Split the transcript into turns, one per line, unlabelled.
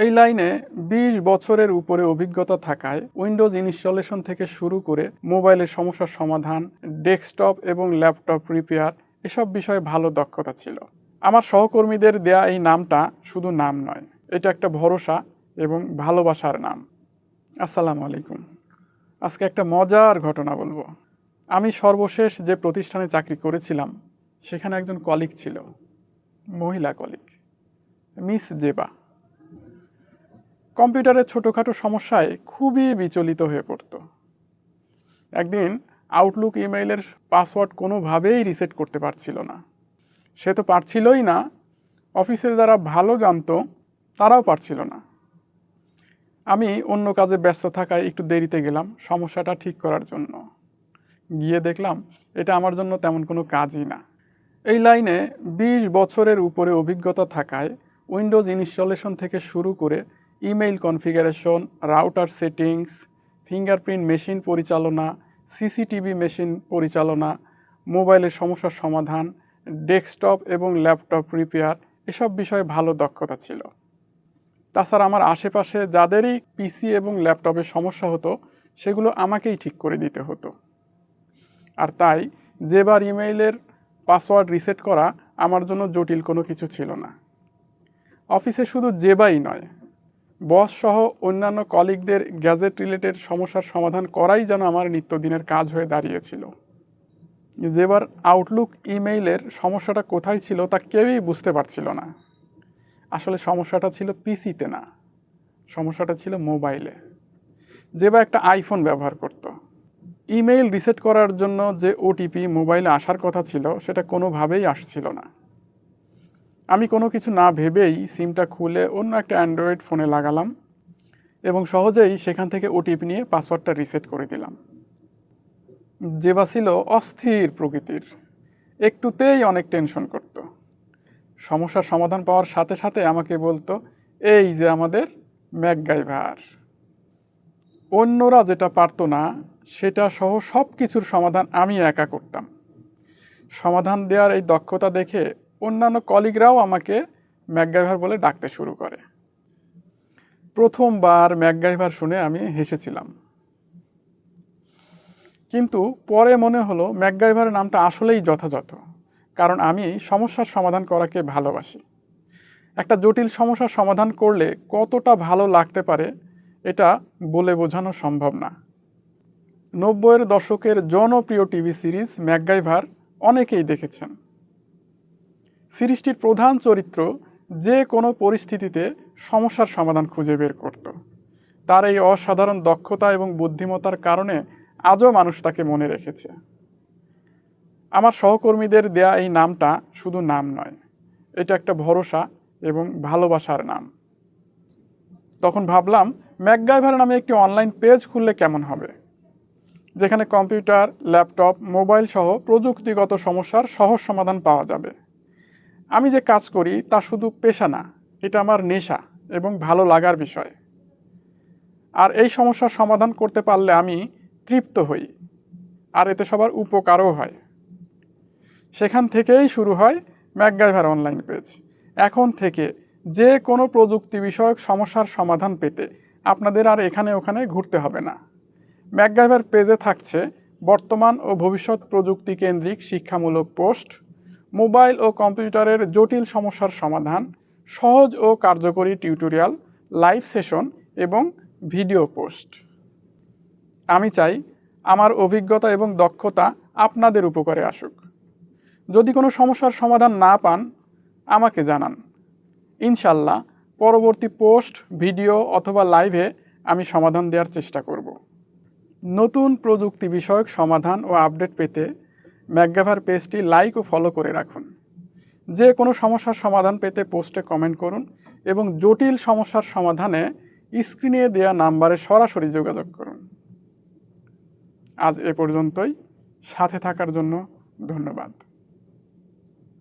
এই লাইনে ২০ বছরের উপরে অভিজ্ঞতা থাকায় উইন্ডোজ ইনস্টলেশন থেকে শুরু করে মোবাইলের সমস্যার সমাধান, ডেস্কটপ এবং ল্যাপটপ রিপেয়ার এসব বিষয়ে ভালো দক্ষতা ছিল। আমার সহকর্মীদের দেয়া এই নামটা শুধু নাম নয়, এটা একটা ভরসা এবং ভালোবাসার নাম। আসসালামু আলাইকুম। আজকে একটা মজার ঘটনা বলবো। আমি সর্বশেষ যে প্রতিষ্ঠানে চাকরি করেছিলাম সেখানে একজন কলিগ ছিল, মহিলা কলিগ, মিস জেবা। কম্পিউটারের ছোটোখাটো সমস্যায় খুবই বিচলিত হয়ে পড়ত। একদিন আউটলুক ইমেইলের পাসওয়ার্ড কোনোভাবেই রিসেট করতে পারছিল না। সে তো পারছিলই না, অফিসে যারা ভালো জানতো তারাও পারছিল না। আমি অন্য কাজে ব্যস্ত থাকায় একটু দেরিতে গেলাম সমস্যাটা ঠিক করার জন্য। গিয়ে দেখলাম এটা আমার জন্য তেমন কোনো কাজই না। এই লাইনে ২০ বছরের উপরে অভিজ্ঞতা থাকায় উইন্ডোজ ইনস্টলেশন থেকে শুরু করে email configuration, router settings, fingerprint machine পরিচালনা, সিসিটিভি মেশিন পরিচালনা, মোবাইলের সমস্যার সমাধান, ডেস্কটপ এবং ল্যাপটপ রিপেয়ার এসব বিষয়ে ভালো দক্ষতা ছিল। তাছাড়া আমার আশেপাশে যাদেরই পিসি এবং ল্যাপটপের সমস্যা হতো সেগুলো আমাকেই ঠিক করে দিতে হতো। আর তাই যেবার ইমেইলের পাসওয়ার্ড রিসেট করা আমার জন্য জটিল কোনো কিছু ছিল না। অফিসে শুধু জেবাই নয়, বস সহ অন্যান্য কলিগদের গ্যাজেট রিলেটেড সমস্যার সমাধান করাই যেন আমার নিত্যদিনের কাজ হয়ে দাঁড়িয়েছিল। যেবার আউটলুক ইমেইলের সমস্যাটা কোথায় ছিল তা কেউই বুঝতে পারছিল না। আসলে সমস্যাটা ছিল পিসিতে না, সমস্যাটা ছিল মোবাইলে। যেবা একটা আইফোন ব্যবহার করত। ইমেইল রিসেট করার জন্য যে ওটিপি মোবাইলে আসার কথা ছিল সেটা কোনোভাবেই আসছিল না। আমি কোনো কিছু না ভেবেই সিমটা খুলে অন্য একটা অ্যান্ড্রয়েড ফোনে লাগালাম এবং সহজেই সেখান থেকে ওটিপি নিয়ে পাসওয়ার্ডটা রিসেট করে দিলাম। জেবা ছিল অস্থির প্রকৃতির, একটুতেই অনেক টেনশন করত। সমস্যার সমাধান পাওয়ার সাথে সাথে আমাকে বলতো, এই যে আমাদের ম্যাকগাইভার। অন্যরা যেটা পারতো না সেটা সহ সব কিছুর সমাধান আমি একা করতাম। সমাধান দেওয়ার এই দক্ষতা দেখে অন্যান্য কলিগরাও আমাকে ম্যাকগাইভার বলে ডাকতে শুরু করে। প্রথমবার ম্যাকগাইভার শুনে আমি হেসেছিলাম, কিন্তু পরে মনে হলো ম্যাকগাইভারের নামটা আসলেই যথাযথ, কারণ আমি সমস্যার সমাধান করাকে ভালোবাসি। একটা জটিল সমস্যার সমাধান করলে কতটা ভালো লাগতে পারে এটা বলে বোঝানো সম্ভব না। ৯০-এর দশকের জনপ্রিয় টিভি সিরিজ ম্যাকগাইভার অনেকেই দেখেছেন। সিরিজটির প্রধান চরিত্র যে কোনো পরিস্থিতিতে সমস্যার সমাধান খুঁজে বের করত। তার এই অসাধারণ দক্ষতা এবং বুদ্ধিমত্তার কারণে আজও মানুষ তাকে মনে রেখেছে। আমার সহকর্মীদের দেয়া এই নামটা শুধু নাম নয়, এটা একটা ভরসা এবং ভালোবাসার নাম। তখন ভাবলাম ম্যাকগাইভার নামে একটি অনলাইন পেজ খুললে কেমন হবে, যেখানে কম্পিউটার, ল্যাপটপ, মোবাইল সহ প্রযুক্তিগত সমস্যার সহজ সমাধান পাওয়া যাবে। আমি যে কাজ করি তা শুধু পেশা না, এটা আমার নেশা এবং ভালো লাগার বিষয়। আর এই সমস্যার সমাধান করতে পারলে আমি তৃপ্ত হই, আর এতে সবার উপকারও হয়। সেখান থেকেই শুরু হয় ম্যাকগাইভার অনলাইন পেজ। এখন থেকে যে কোনো প্রযুক্তি বিষয়ক সমস্যার সমাধান পেতে আপনাদের আর এখানে ওখানে ঘুরতে হবে না। ম্যাকগাইভার পেজে থাকছে বর্তমান ও ভবিষ্যৎ প্রযুক্তি কেন্দ্রিক শিক্ষামূলক পোস্ট, মোবাইল ও কম্পিউটারের জটিল সমস্যার সমাধান, সহজ ও কার্যকরী টিউটোরিয়াল, লাইভ সেশন এবং ভিডিও পোস্ট। আমি চাই আমার অভিজ্ঞতা এবং দক্ষতা আপনাদের উপকারে আসুক। যদি কোনো সমস্যার সমাধান না পান আমাকে জানান। ইনশাল্লাহ পরবর্তী পোস্ট, ভিডিও অথবা লাইভে আমি সমাধান দেওয়ার চেষ্টা করব। নতুন প্রযুক্তি বিষয়ক সমাধান ও আপডেট পেতে ম্যাকগাইভার পেজটি লাইক ও ফলো করে রাখুন। যে কোনো সমস্যার সমাধান পেতে পোস্টে কমেন্ট করুন এবং জটিল সমস্যার সমাধানে স্ক্রিনে দেওয়া নাম্বারে সরাসরি যোগাযোগ করুন। আজ এ পর্যন্তই। সাথে থাকার জন্য ধন্যবাদ।